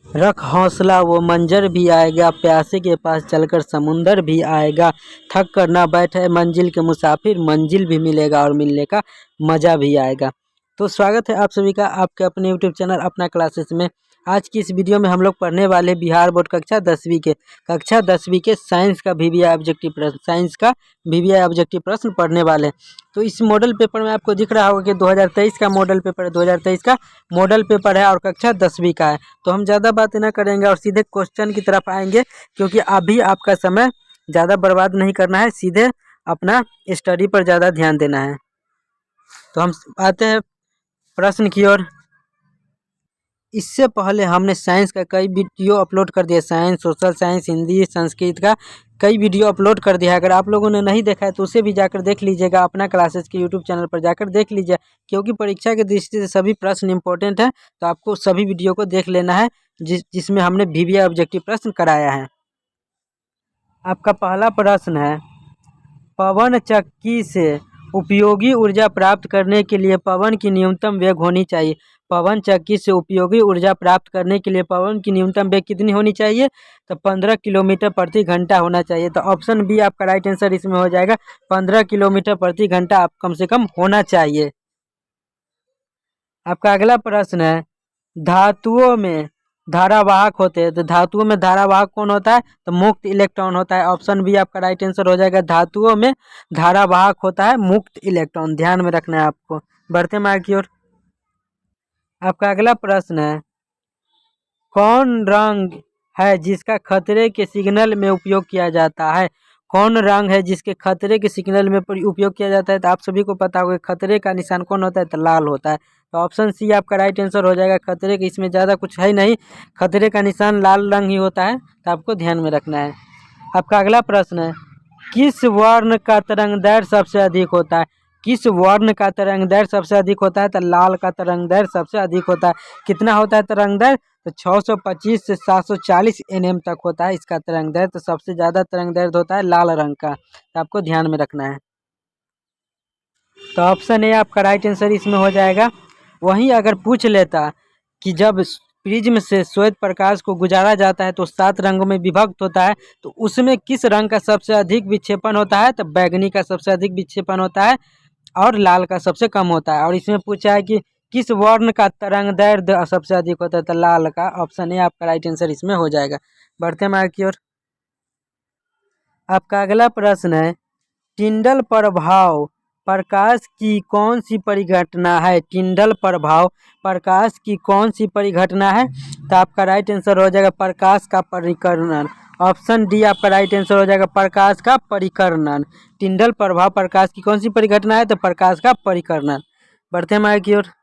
रख हौसला वो मंजर भी आएगा, प्यासे के पास चलकर समुंदर भी आएगा। थक कर ना बैठे मंजिल के मुसाफिर, मंजिल भी मिलेगा और मिलने का मज़ा भी आएगा। तो स्वागत है आप सभी का आपके अपने यूट्यूब चैनल अपना क्लासेस में। आज की इस वीडियो में हम लोग पढ़ने वाले बिहार बोर्ड कक्षा 10वीं के साइंस का वीवीआई ऑब्जेक्टिव प्रश्न पढ़ने वाले हैं। तो इस मॉडल पेपर में आपको दिख रहा होगा कि 2023 का मॉडल पेपर है, 2023 का मॉडल पेपर है और कक्षा 10वीं का है। तो हम ज़्यादा बातें ना करेंगे और सीधे क्वेश्चन की तरफ आएंगे, क्योंकि अभी आपका समय ज़्यादा बर्बाद नहीं करना है, सीधे अपना स्टडी पर ज़्यादा ध्यान देना है। तो हम आते हैं प्रश्न की ओर। इससे पहले हमने साइंस का कई वीडियो अपलोड कर दिया, science, social science, Hindi, Sanskrit का कई वीडियो अपलोड कर दिया है। अगर आप लोगों ने नहीं देखा है तो उसे भी जाकर देख लीजिएगा, अपना क्लासेस के यूट्यूब चैनल पर जाकर देख लीजिए, क्योंकि परीक्षा की दृष्टि से सभी प्रश्न इंपॉर्टेंट है। तो आपको सभी वीडियो को देख लेना है जिसमें हमने वीवीआई ऑब्जेक्टिव प्रश्न कराया है। आपका पहला प्रश्न है, पवन चक्की से उपयोगी ऊर्जा प्राप्त करने के लिए पवन की न्यूनतम वेग होनी चाहिए। पवन चक्की से उपयोगी ऊर्जा प्राप्त करने के लिए पवन की न्यूनतम वेग कितनी होनी चाहिए? तो 15 किलोमीटर प्रति घंटा होना चाहिए। तो ऑप्शन बी आपका राइट आंसर इसमें हो जाएगा, 15 किलोमीटर प्रति घंटा आप कम से कम होना चाहिए। आपका अगला प्रश्न है, धातुओं में धारावाहक होते हैं। तो धातुओं में धारावाहक कौन होता है? तो मुक्त इलेक्ट्रॉन होता है। ऑप्शन बी आपका राइट आंसर हो जाएगा, धातुओं में धारावाहक होता है मुक्त इलेक्ट्रॉन। ध्यान में रखना है आपको। बढ़ते हैं आगे की ओर। आपका अगला प्रश्न है, कौन रंग है जिसका खतरे के सिग्नल में उपयोग किया जाता है? कौन रंग है जिसके खतरे के सिग्नल में उपयोग किया जाता है? तो आप सभी को पता होगा खतरे का निशान कौन होता है? तो लाल होता है। तो ऑप्शन सी आपका राइट आंसर हो जाएगा, खतरे के, इसमें ज़्यादा कुछ है नहीं, खतरे का निशान लाल रंग ही होता है। तो आपको ध्यान में रखना है। आपका अगला प्रश्न है, किस वर्ण का तरंगदैर्घ्य सबसे अधिक होता है? किस वर्ण का तरंगदैर्घ्य सबसे अधिक होता है? तो लाल का तरंगदैर्घ्य सबसे अधिक होता है। कितना होता है तरंगदैर्घ्य? तो 625 से 740 nm तक होता है इसका तरंगदैर्घ्य। तो सबसे ज़्यादा तरंगदैर्घ्य होता है लाल रंग का। तो आपको ध्यान में रखना है। तो ऑप्शन ए आपका राइट आंसर इसमें हो जाएगा। वहीं अगर पूछ लेता कि जब प्रिज्म से श्वेत प्रकाश को गुजारा जाता है तो 7 रंगों में विभक्त होता है, तो उसमें किस रंग का सबसे अधिक विक्षेपण होता है? तो बैगनी का सबसे अधिक विक्षेपण होता है और लाल का सबसे कम होता है। और इसमें पूछा है कि किस वर्ण का तरंगदैर्घ्य सबसे अधिक होता है? तो लाल का। ऑप्शन ए आपका राइट आंसर इसमें हो जाएगा। बढ़ते हैं आगे की ओर। आपका अगला प्रश्न है, टिंडल प्रभाव प्रकाश की कौन सी परिघटना है? टिंडल प्रभाव प्रकाश की कौन सी परिघटना है? तो आपका राइट आंसर हो जाएगा प्रकाश का परिकर्णन। ऑप्शन डी आपका राइट आंसर हो जाएगा, प्रकाश का परिकर्णन। टिंडल प्रभाव प्रकाश की कौन सी परिघटना है? तो प्रकाश का परिकर्णन। बढ़ते हैं आगे की ओर।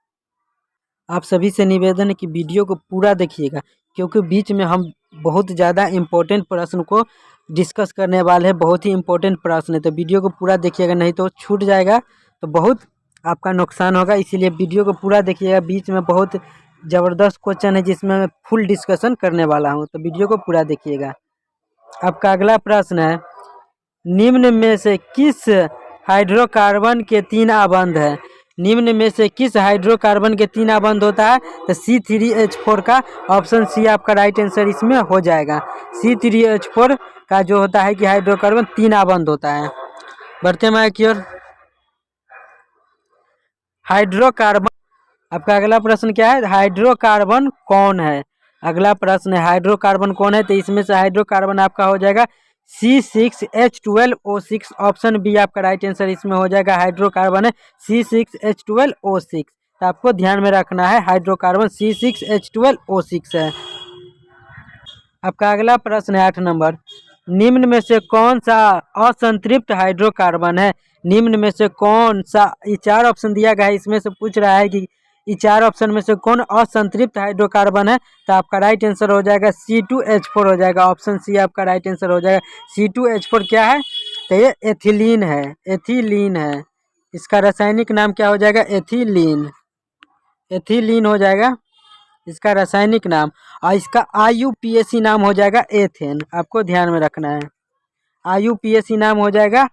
आप सभी से निवेदन है कि वीडियो को पूरा देखिएगा, क्योंकि बीच में हम बहुत ज़्यादा इम्पोर्टेंट प्रश्न को डिस्कस करने वाले हैं। बहुत ही इम्पोर्टेंट प्रश्न है, तो वीडियो को पूरा देखिएगा, नहीं तो छूट जाएगा तो बहुत आपका नुकसान होगा। इसीलिए वीडियो को पूरा देखिएगा। बीच में बहुत ज़बरदस्त क्वेश्चन है जिसमें मैं फुल डिस्कशन करने वाला हूँ, तो वीडियो को पूरा देखिएगा। आपका अगला प्रश्न है, निम्न में से किस हाइड्रोकार्बन के 3 आबंध है? निम्न में से किस हाइड्रोकार्बन के 3 आबंध होता है? तो C3H4 का। ऑप्शन सी आपका राइट आंसर इसमें हो जाएगा। C3H4 का जो होता है कि हाइड्रोकार्बन 3 आबंध होता है। बढ़ते हैं की ओर। हाइड्रोकार्बन, आपका अगला प्रश्न क्या है? हाइड्रोकार्बन कौन है? अगला प्रश्न है, हाइड्रोकार्बन कौन है? तो इसमें से हाइड्रोकार्बन आपका हो जाएगा C6H12O6। ऑप्शन बी आपका राइट आंसर इसमें हो जाएगा, हाइड्रोकार्बन है C6H12O6। तो आपको ध्यान में रखना है, हाइड्रोकार्बन C6H12O6 है। आपका अगला प्रश्न है 8 नंबर, निम्न में से कौन सा असंतृप्त हाइड्रोकार्बन है? निम्न में से कौन सा, ये 4 ऑप्शन दिया गया है, इसमें से पूछ रहा है कि ये 4 ऑप्शन में से कौन असंतृप्त हाइड्रोकार्बन है? तो आपका राइट आंसर हो जाएगा C2H4 हो जाएगा। ऑप्शन सी आपका राइट आंसर हो जाएगा। C2H4 क्या है? तो ये एथिलीन है, एथिलीन है। इसका रासायनिक नाम क्या हो जाएगा? एथिलीन, एथिलीन हो जाएगा इसका रासायनिक नाम। और इसका IUPAC नाम हो जाएगा एथेन। आपको ध्यान में रखना है, IUPAC नाम हो जाएगा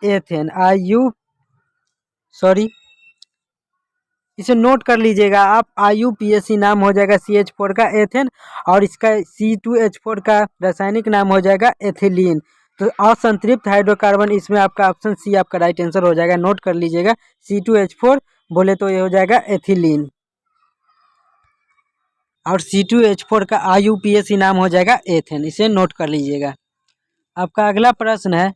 एथेन। इसे नोट कर लीजिएगा आप। IUPAC नाम हो जाएगा CH4 का एथेन, और इसका C2H4 का रासायनिक नाम हो जाएगा एथिलीन। तो असंतृप्त हाइड्रोकार्बन, इसमें आपका ऑप्शन सी आपका राइट आंसर हो जाएगा। नोट कर लीजिएगा, C2H4 बोले तो ये हो जाएगा एथिलीन, और C2H4 का IUPAC नाम हो जाएगा एथेन। इसे नोट कर लीजिएगा। आपका अगला प्रश्न है,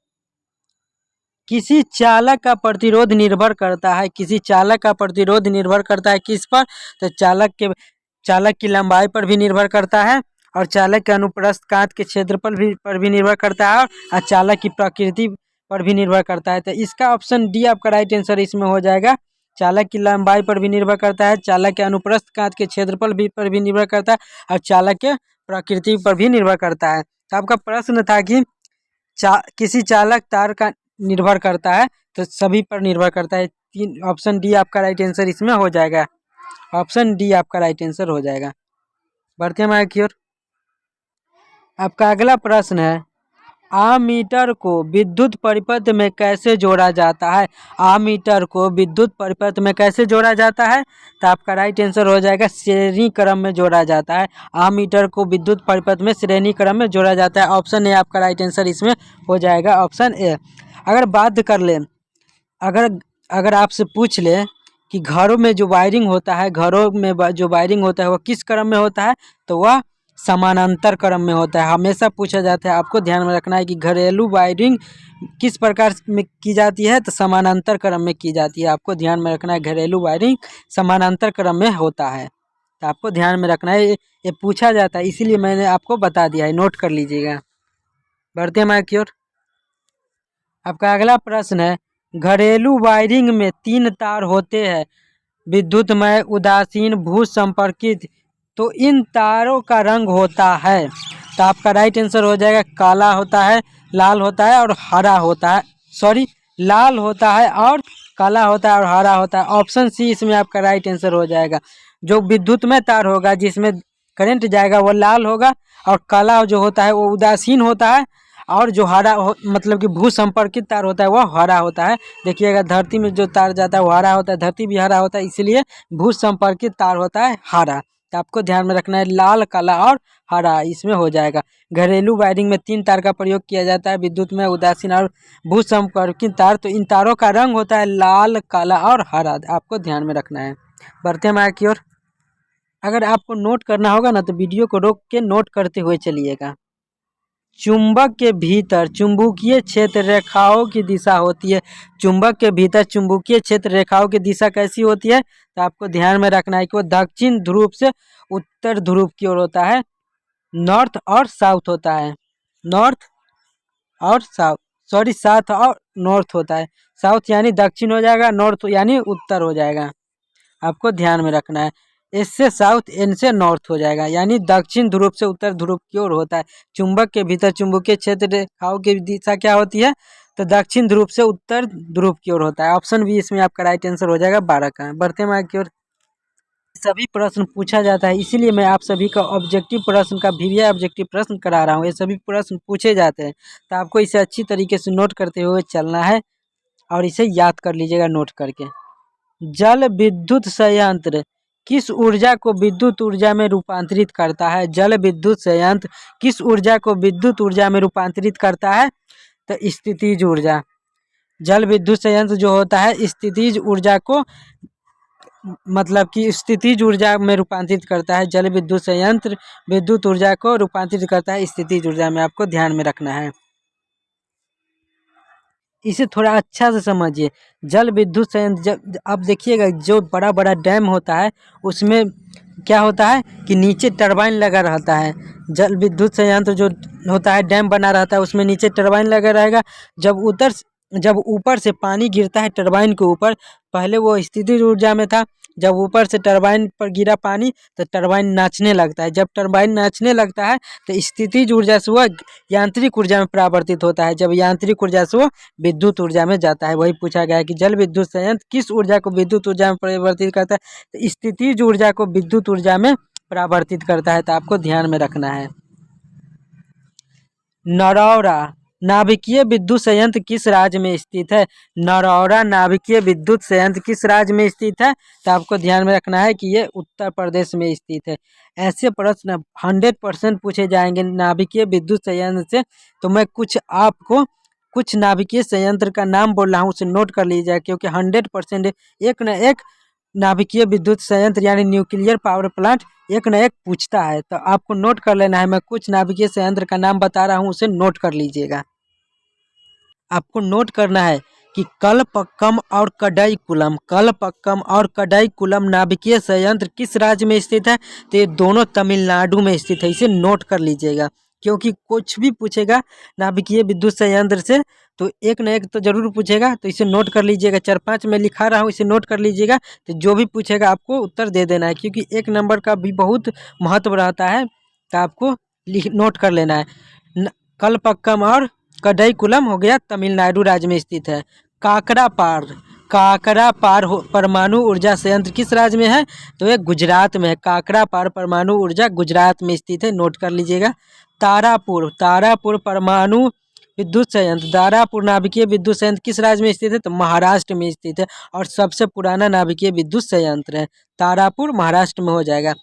किसी चालक का प्रतिरोध निर्भर करता है, किसी चालक का प्रतिरोध निर्भर करता है किस पर? तो चालक की लंबाई पर भी निर्भर करता है, और चालक के अनुप्रस्थ कांच के क्षेत्र पर भी निर्भर करता है, और चालक की प्रकृति पर भी निर्भर करता है। तो इसका ऑप्शन डी आपका राइट आंसर इसमें हो जाएगा। चालक की लंबाई पर भी निर्भर करता है, चालक के अनुप्रस्थ कांच के क्षेत्रफल पर भी निर्भर करता है, और चालक के प्रकृति पर भी निर्भर करता है। तो आपका प्रश्न था कि किसी चालक तार का निर्भर करता है, तो सभी पर निर्भर करता है। ऑप्शन डी आपका राइट आंसर इसमें हो जाएगा। ऑप्शन डी आपका राइट आंसर हो जाएगा। बढ़ते हैं हमारे की ओर। आपका अगला प्रश्न है, आमीटर को विद्युत परिपथ में कैसे जोड़ा जाता है? आमीटर को विद्युत परिपथ में कैसे जोड़ा जाता है? तो आपका राइट आंसर हो जाएगा श्रेणी क्रम में जोड़ा जाता है। आमीटर को विद्युत परिपथ में श्रेणी क्रम में जोड़ा जाता है। ऑप्शन ए आपका राइट आंसर इसमें हो जाएगा, ऑप्शन ए। अगर बात कर लें, अगर आपसे पूछ ले कि घरों में जो वायरिंग होता है, घरों में जो वायरिंग होता है वह किस क्रम में होता है? तो वह समानांतर क्रम में होता है। हमेशा पूछा जाता है, आपको ध्यान में रखना है कि घरेलू वायरिंग किस प्रकार में की जाती है? तो समानांतर क्रम में की जाती है। आपको ध्यान में रखना है, घरेलू वायरिंग समानांतर क्रम में होता है। तो आपको ध्यान में रखना है, ये पूछा जाता है, इसीलिए मैंने आपको बता दिया है, नोट कर लीजिएगा। बढ़ते हैं हमारे की ओर। आपका अगला प्रश्न है, घरेलू वायरिंग में 3 तार होते हैं, विद्युतमय, उदासीन, भू संपर्कित। तो इन तारों का रंग होता है। तो आपका राइट आंसर हो जाएगा काला होता है, लाल होता है और हरा होता है। सॉरी, लाल होता है और काला होता है और हरा होता है। ऑप्शन सी इसमें आपका राइट आंसर हो जाएगा। जो विद्युतमय तार होगा जिसमें करंट जाएगा वो लाल होगा, और काला जो होता है वो उदासीन होता है, और जो मतलब कि भू संपर्कित तार होता है वह हरा होता है। देखिएगा, धरती में जो तार जाता है वो हरा होता है, धरती भी हरा होता है, इसलिए भू संपर्कित तार होता है हरा। तो आपको ध्यान में रखना है, लाल, काला और हरा इसमें हो जाएगा। घरेलू वायरिंग में 3 तार का प्रयोग किया जाता है, विद्युत में, उदासीन और भू संपर्कित तार। तो इन तारों का रंग होता है लाल, काला और हरा। आपको ध्यान में रखना है। बढ़ते हैं हमारे की ओर। अगर आपको नोट करना होगा ना तो वीडियो को रोक के नोट करते हुए चलिएगा। चुंबक के भीतर चुंबकीय क्षेत्र रेखाओं की दिशा होती है। चुंबक के भीतर चुंबकीय क्षेत्र रेखाओं की दिशा कैसी होती है? तो आपको ध्यान में रखना है कि वो दक्षिण ध्रुव से उत्तर ध्रुव की ओर होता है, नॉर्थ और साउथ होता है। नॉर्थ और साउथ, सॉरी, साउथ और नॉर्थ होता है। साउथ यानी दक्षिण हो जाएगा, नॉर्थ यानी उत्तर हो जाएगा। आपको ध्यान में रखना है, एस से साउथ, एन से नॉर्थ हो जाएगा, यानी दक्षिण ध्रुव से उत्तर ध्रुव की ओर होता है। चुंबक के भीतर चुंबकीय क्षेत्र रेखाओं की दिशा क्या होती है? तो दक्षिण ध्रुव से उत्तर ध्रुव की ओर होता है। ऑप्शन बी इसमें आपका राइट आंसर हो जाएगा 12 का। बढ़ते हैं की ओर। सभी प्रश्न पूछा जाता है, इसीलिए मैं आप सभी का ऑब्जेक्टिव प्रश्न का VVI ऑब्जेक्टिव प्रश्न करा रहा हूँ। ये सभी प्रश्न पूछे जाते हैं, तो आपको इसे अच्छी तरीके से नोट करते हुए चलना है, और इसे याद कर लीजिएगा नोट करके। जल विद्युत संयंत्र किस ऊर्जा को विद्युत ऊर्जा में रूपांतरित करता है? जल विद्युत संयंत्र किस ऊर्जा को विद्युत ऊर्जा में रूपांतरित करता है? तो स्थितिज ऊर्जा। जल विद्युत संयंत्र जो होता है स्थितिज ऊर्जा को, मतलब कि स्थितिज ऊर्जा में रूपांतरित करता है। जल विद्युत संयंत्र विद्युत ऊर्जा को रूपांतरित करता है स्थितिज ऊर्जा में। आपको ध्यान में रखना है, इसे थोड़ा अच्छा से समझिए। जल विद्युत संयंत्र, जब आप देखिएगा जो बड़ा बड़ा डैम होता है उसमें क्या होता है कि नीचे टरबाइन लगा रहता है। जल विद्युत संयंत्र जो होता है डैम बना रहता है, उसमें नीचे टरबाइन लगा रहेगा। जब ऊपर से पानी गिरता है टरबाइन के ऊपर, पहले वो स्थितिज ऊर्जा में था, जब ऊपर से टरबाइन पर गिरा पानी तो टरबाइन नाचने लगता है। जब टरबाइन नाचने लगता है तो स्थितिज ऊर्जा से वह यांत्रिक ऊर्जा में परावर्तित होता है। जब यांत्रिक ऊर्जा से वो विद्युत ऊर्जा में जाता है। वही पूछा गया है कि जल विद्युत संयंत्र किस ऊर्जा को विद्युत ऊर्जा में परिवर्तित करता है? तो स्थितिज ऊर्जा को विद्युत ऊर्जा में परावर्तित करता है। तो आपको ध्यान में रखना है। नरौरा, नाभिकीय विद्युत संयंत्र किस राज्य में स्थित है? नरौरा नाभिकीय विद्युत संयंत्र किस राज्य में स्थित है? तो आपको ध्यान में रखना है कि ये उत्तर प्रदेश में स्थित है। ऐसे प्रश्न 100% पूछे जाएंगे नाभिकीय विद्युत संयंत्र से। तो मैं कुछ नाभिकीय संयंत्र का नाम बोल रहा हूँ, उसे नोट कर लीजिएगा, क्योंकि 100% एक न एक नाभिकीय विद्युत संयंत्र यानी न्यूक्लियर पावर प्लांट एक न एक पूछता है। तो आपको नोट कर लेना है। मैं कुछ नाभिकीय संयंत्र का नाम बता रहा हूँ, उसे नोट कर लीजिएगा। आपको नोट करना है कि कलपक्कम और कडाईकुलम नाभिकीय संयंत्र किस राज्य में स्थित है? तो ये दोनों तमिलनाडु में स्थित है। इसे नोट कर लीजिएगा, क्योंकि कुछ भी पूछेगा नाभिकीय विद्युत संयंत्र से तो एक न एक तो जरूर पूछेगा। तो इसे नोट कर लीजिएगा। 4-5 में लिखा रहा हूँ, इसे नोट कर लीजिएगा। तो जो भी पूछेगा आपको उत्तर दे देना है, क्योंकि 1 नंबर का भी बहुत महत्व रहता है। तो आपको नोट कर लेना है। कलपक्कम और कडाईकुलम हो गया, तमिलनाडु राज्य में स्थित है। काकरापार परमाणु ऊर्जा संयंत्र किस राज्य में है? तो ये गुजरात में है। काकरापार परमाणु ऊर्जा गुजरात में स्थित है, नोट कर लीजिएगा। तारापुर परमाणु विद्युत संयंत्र, दारापुर नाभिकीय विद्युत संयंत्र किस राज्य में स्थित है? तो महाराष्ट्र में स्थित है, और सबसे पुराना नाभिकीय विद्युत संयंत्र है। तारापुर महाराष्ट्र में हो जाएगा।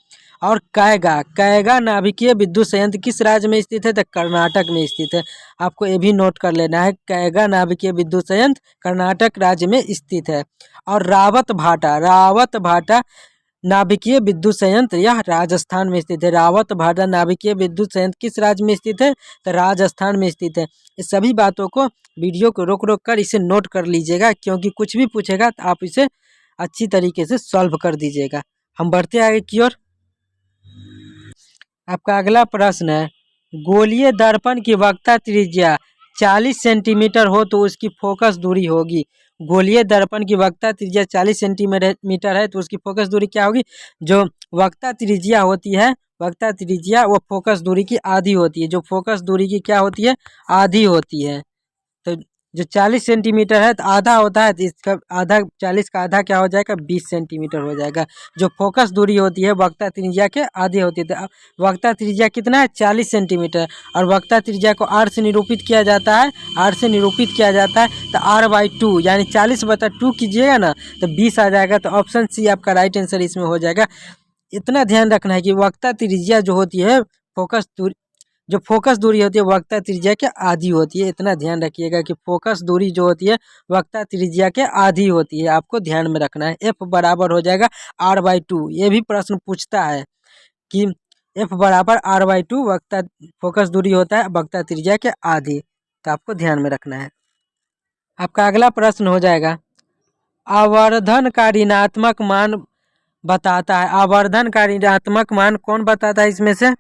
और कैगा नाभिकीय विद्युत संयंत्र किस राज्य में स्थित है? तो कर्नाटक में स्थित है। आपको ये भी नोट कर लेना है, कैगा नाभिकीय विद्युत संयंत्र कर्नाटक राज्य में स्थित है। और रावत भाटा नाभिकीय विद्युत संयंत्र यह राजस्थान में स्थित है। रावत भाटा नाभिकीय विद्युत संयंत्र किस राज्य में स्थित है? तो राजस्थान में स्थित है। इस सभी बातों को वीडियो को रोक कर इसे नोट कर लीजिएगा, क्योंकि कुछ भी पूछेगा तो आप इसे अच्छी तरीके से सॉल्व कर दीजिएगा। हम बढ़ते आगे की ओर। आपका अगला प्रश्न है, गोलीय दर्पण की वक्रता त्रिज्या 40 सेंटीमीटर हो तो उसकी फोकस दूरी होगी। गोलीय दर्पण की वक्रता त्रिज्या 40 सेंटीमीटर है तो उसकी फोकस दूरी क्या होगी? जो वक्रता त्रिज्या होती है, वक्रता त्रिज्या वो फोकस दूरी की आधी होती है। जो फोकस दूरी की क्या होती है? आधी होती है। तो जो 40 सेंटीमीटर है तो आधा होता है, तो इसका आधा 40 का आधा क्या हो जाएगा? 20 सेंटीमीटर हो जाएगा। जो फोकस दूरी होती है वक्रता त्रिज्या के आधे होती है। तो वक्रता त्रिज्या कितना है? 40 सेंटीमीटर। और वक्रता त्रिज्या को r से निरूपित किया जाता है, तो r/2 यानी 40/2 कीजिएगा ना तो 20 आ जाएगा। तो ऑप्शन सी आपका राइट आंसर इसमें हो जाएगा। इतना ध्यान रखना है कि वक्रता त्रिज्या जो होती है फोकस दूरी होती है वक्रता त्रिज्या के आधी होती है। इतना ध्यान रखिएगा कि फोकस दूरी जो होती है वक्रता त्रिज्या के आधी होती है। आपको ध्यान में रखना है। F बराबर हो जाएगा r/2। ये भी प्रश्न पूछता है कि F बराबर r/2 फोकस दूरी होता है वक्रता त्रिज्या के आधी। तो आपको ध्यान में रखना है। आपका अगला प्रश्न हो जाएगा, आवर्धन का ऋणात्मक मान बताता है। आवर्धन का ऋणात्मक मान कौन बताता है इसमें से?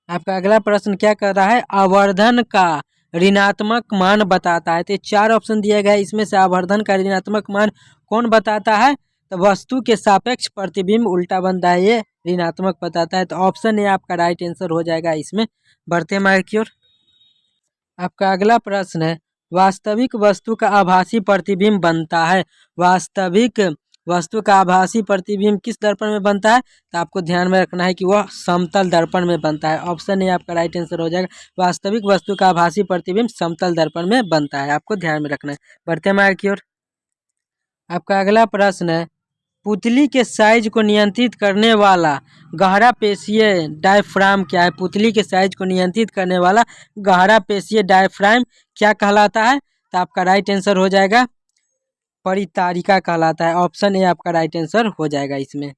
आपका अगला प्रश्न क्या कर रहा है? आवर्धन का ऋणात्मक मान बताता है। तो 4 ऑप्शन दिया गया है, इसमें से आवर्धन का ऋणात्मक मान कौन बताता है? तो वस्तु के सापेक्ष प्रतिबिंब उल्टा बनता है, ये ऋणात्मक बताता है। तो ऑप्शन ए आपका राइट आंसर हो जाएगा इसमें। बढ़ते हैं आगे की ओर। आपका अगला प्रश्न है, वास्तविक वस्तु का आभासी प्रतिबिंब बनता है। वास्तविक वस्तु का आभासी प्रतिबिंब किस दर्पण में बनता है? तो आपको ध्यान में रखना है कि वह समतल दर्पण में बनता है। ऑप्शन ए आपका राइट आंसर हो जाएगा। वास्तविक वस्तु का आभासी प्रतिबिंब समतल दर्पण में बनता है। आपको ध्यान में रखना है। बढ़ते हैं आगे की ओर। आपका अगला प्रश्न है, पुतली के साइज को नियंत्रित करने वाला गहरा पेशीय डायफ्राम क्या है? पुतली के साइज को नियंत्रित करने वाला गहरा पेशीय डायफ्राम क्या कहलाता है? तो आपका राइट आंसर हो जाएगा परितारिका कहलाता है। ऑप्शन ए आपका राइट आंसर हो जाएगा इसमें।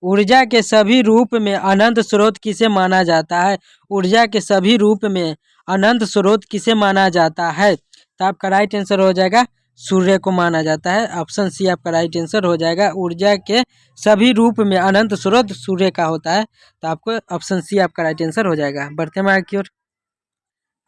ऊर्जा के सभी रूप में अनंत स्रोत किसे माना जाता है? ऊर्जा के सभी रूप में अनंत स्रोत किसे माना जाता है? तो आपका राइट आंसर हो जाएगा सूर्य को माना जाता है। ऑप्शन सी आपका राइट आंसर हो जाएगा। ऊर्जा के सभी रूप में अनंत स्रोत सूर्य का होता है। तो आपको ऑप्शन सी आपका राइट आंसर हो जाएगा। बढ़ते हैं आगे की ओर।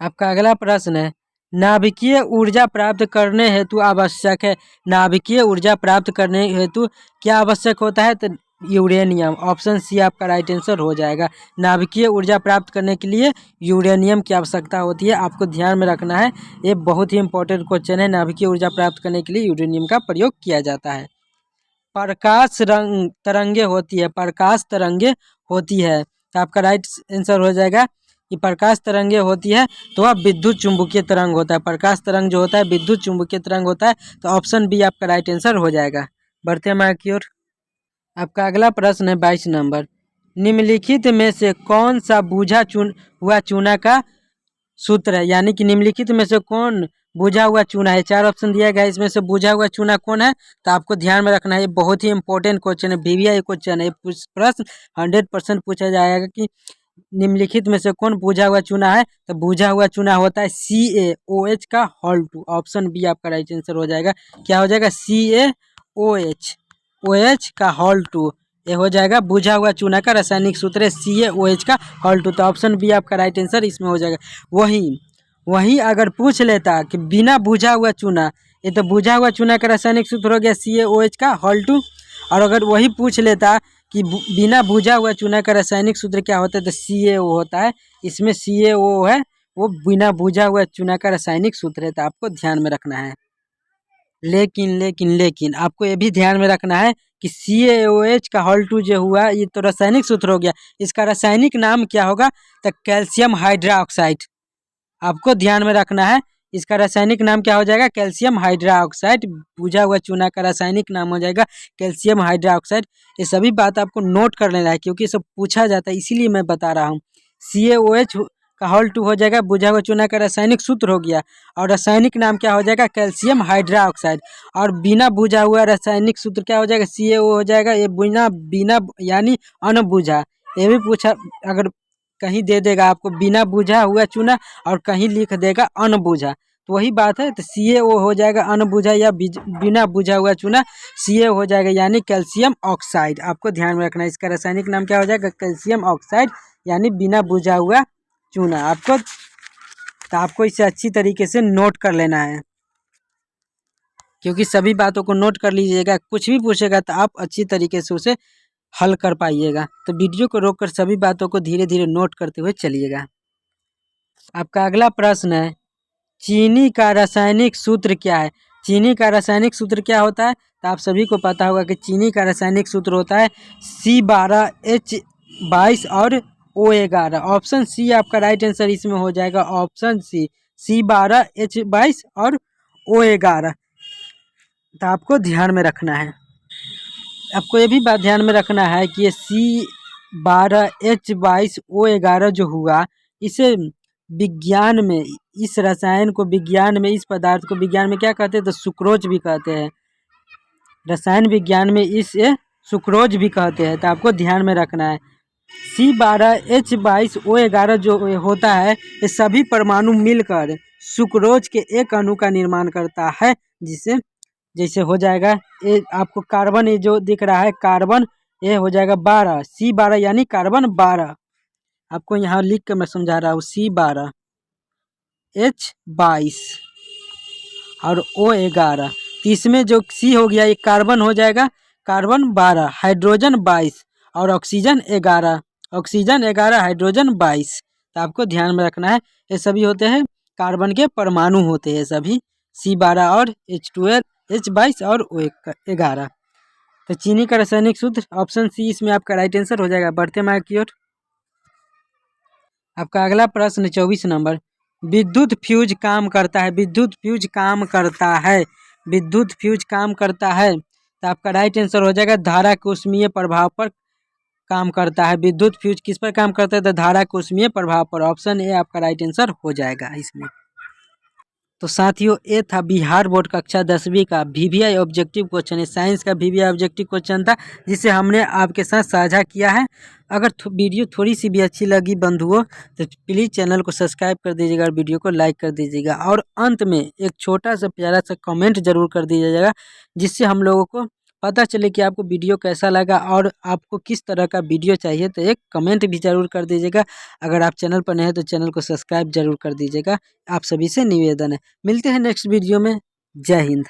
आपका अगला प्रश्न है, नाभिकीय ऊर्जा प्राप्त करने हेतु आवश्यक है। नाभिकीय ऊर्जा प्राप्त करने हेतु क्या आवश्यक होता है? तो यूरेनियम। ऑप्शन सी आपका राइट आंसर हो जाएगा। नाभिकीय ऊर्जा प्राप्त करने के लिए यूरेनियम की आवश्यकता होती है। आपको ध्यान में रखना है, ये बहुत ही इंपॉर्टेंट क्वेश्चन है। नाभिकीय ऊर्जा प्राप्त करने के लिए यूरेनियम का प्रयोग किया जाता है। प्रकाश तरंगे होती है। तो आपका राइट आंसर हो जाएगा ये प्रकाश तरंगे होती है तो वह विद्युत चुंबकीय तरंग होता है। प्रकाश तरंग जो होता है विद्युत चुंबकीय तरंग होता है। तो ऑप्शन बी आपका राइट आंसर हो जाएगा। बढ़ते हैं मार्क की ओर। आपका अगला प्रश्न है 22 नंबर। निम्नलिखित में से कौन सा बुझा हुआ चूना का सूत्र है, यानी कि निम्नलिखित में से कौन बुझा हुआ चूना है। 4 ऑप्शन दिया गया है, इसमें से बुझा हुआ चूना कौन है। तो आपको ध्यान में रखना है, ये बहुत ही इंपॉर्टेंट क्वेश्चन है, VVI क्वेश्चन है। प्रश्न 100% पूछा जाएगा कि निम्नलिखित में से कौन बुझा हुआ चूना है। तो बुझा हुआ चूना होता है CaOH का हॉल 2। ऑप्शन बी आपका राइट आंसर हो जाएगा। क्या हो जाएगा, CaOH का हॉल 2, ये हो जाएगा बुझा हुआ चूना का रासायनिक सूत्र है CaOH का हॉल 2। तो ऑप्शन बी आपका राइट आंसर इसमें हो जाएगा। वही अगर पूछ लेता कि बिना बुझा हुआ चूना, ये तो बुझा हुआ चूना का रासायनिक सूत्र हो गया CaOH का हॉल 2। और अगर वही पूछ लेता कि बिना बुझा हुआ चूना का रासायनिक सूत्र क्या होता है, तो CaO होता है। इसमें CaO है, वो बिना बुझा हुआ चूना का रासायनिक सूत्र है। तो आपको ध्यान में रखना है। लेकिन आपको ये भी ध्यान में रखना है कि CaOH का हॉल 2 जो हुआ, ये तो रासायनिक सूत्र हो गया, इसका रासायनिक नाम क्या होगा। तो कैल्शियम हाइड्रोक्साइड। आपको ध्यान में रखना है, इसका रासायनिक नाम क्या हो जाएगा, कैल्शियम हाइड्रोक्साइड। बुझा हुआ चूना का रासायनिक नाम हो जाएगा कैल्शियम हाइड्रोक्साइड। ये सभी बात आपको नोट कर लेना है, क्योंकि सब पूछा जाता है, इसीलिए मैं बता रहा हूँ। CaOH का हॉल 2 हो जाएगा, बुझा हुआ चूना का रासायनिक सूत्र हो गया, और रासायनिक नाम क्या हो जाएगा, कैल्शियम हाइड्रोक्साइड। और बिना बुझा हुआ रासायनिक सूत्र क्या हो जाएगा, CaO हो जाएगा। ये बिना यानी अनबुझा। ये भी पूछा, अगर कहीं दे देगा आपको बिना बुझा हुआ चूना और कहीं लिख देगा अनबुझा, तो वही बात है। तो CaO हो जाएगा अनबुझा या बिना बुझा हुआ चूना, CaO हो जाएगा यानी कैल्शियम ऑक्साइड। आपको ध्यान में रखना है, इसका रासायनिक नाम क्या हो जाएगा, कैल्शियम ऑक्साइड, यानी बिना बुझा हुआ चूना। आपको इसे अच्छी तरीके से नोट कर लेना है, क्योंकि सभी बातों को नोट कर लीजिएगा। कुछ भी पूछेगा तो आप अच्छी तरीके से उसे हल कर पाइएगा। तो वीडियो को रोककर सभी बातों को धीरे धीरे नोट करते हुए चलिएगा। आपका अगला प्रश्न है, चीनी का रासायनिक सूत्र क्या है। चीनी का रासायनिक सूत्र क्या होता है। तो आप सभी को पता होगा कि चीनी का रासायनिक सूत्र होता है C12H22 और O11। ऑप्शन सी आपका राइट आंसर इसमें हो जाएगा। ऑप्शन सी, C12H22 और O11। तो आपको ध्यान में रखना है, आपको ये भी बात ध्यान में रखना है कि ये C12H22O11 जो हुआ, इसे विज्ञान में, इस रसायन को विज्ञान में, इस पदार्थ को विज्ञान में क्या कहते हैं, तो सुक्रोज भी कहते हैं। रसायन विज्ञान में इसे सुक्रोज भी कहते हैं। तो आपको ध्यान में रखना है, C12H22O11 जो होता है, ये सभी परमाणु मिलकर सुक्रोज के एक अणु का निर्माण करता है, जिसे जैसे हो जाएगा, ये आपको कार्बन, ये जो दिख रहा है कार्बन, ये हो जाएगा 12, C12 यानी कार्बन 12। आपको यहाँ लिख के मैं समझा रहा हूँ, C12H22 और O11। तो इसमें जो C हो गया, ये कार्बन हो जाएगा, कार्बन 12, हाइड्रोजन 22 और ऑक्सीजन 11, ऑक्सीजन 11, हाइड्रोजन 22। तो आपको ध्यान में रखना है, ये सभी होते हैं कार्बन के परमाणु होते हैं सभी, C12 और H22 और O11। तो चीनी का रासायनिक सूत्र ऑप्शन सी इसमें आपका राइट आंसर हो जाएगा। बढ़ते मार्क की ओर। आपका अगला प्रश्न 24 नंबर। विद्युत फ्यूज काम करता है, विद्युत फ्यूज काम करता है, विद्युत फ्यूज काम करता है। तो आपका राइट आंसर हो जाएगा धारा के ऊष्मीय प्रभाव पर काम करता है। विद्युत फ्यूज किस पर काम करता है, तो धारा के ऊष्मीय प्रभाव पर। ऑप्शन ए आपका राइट आंसर हो जाएगा इसमें। तो साथियों, ये था बिहार बोर्ड कक्षा 10वीं का VVI ऑब्जेक्टिव क्वेश्चन है, साइंस का VVI ऑब्जेक्टिव क्वेश्चन था, जिसे हमने आपके साथ साझा किया है। अगर वीडियो थोड़ी सी भी अच्छी लगी बंधुओं, तो प्लीज़ चैनल को सब्सक्राइब कर दीजिएगा और वीडियो को लाइक कर दीजिएगा। और अंत में एक छोटा सा प्यारा सा कमेंट जरूर कर दीजिएगा, जिससे हम लोगों को पता चले कि आपको वीडियो कैसा लगा और आपको किस तरह का वीडियो चाहिए। तो एक कमेंट भी ज़रूर कर दीजिएगा। अगर आप चैनल पर नए हैं तो चैनल को सब्सक्राइब जरूर कर दीजिएगा। आप सभी से निवेदन है। मिलते हैं नेक्स्ट वीडियो में। जय हिंद।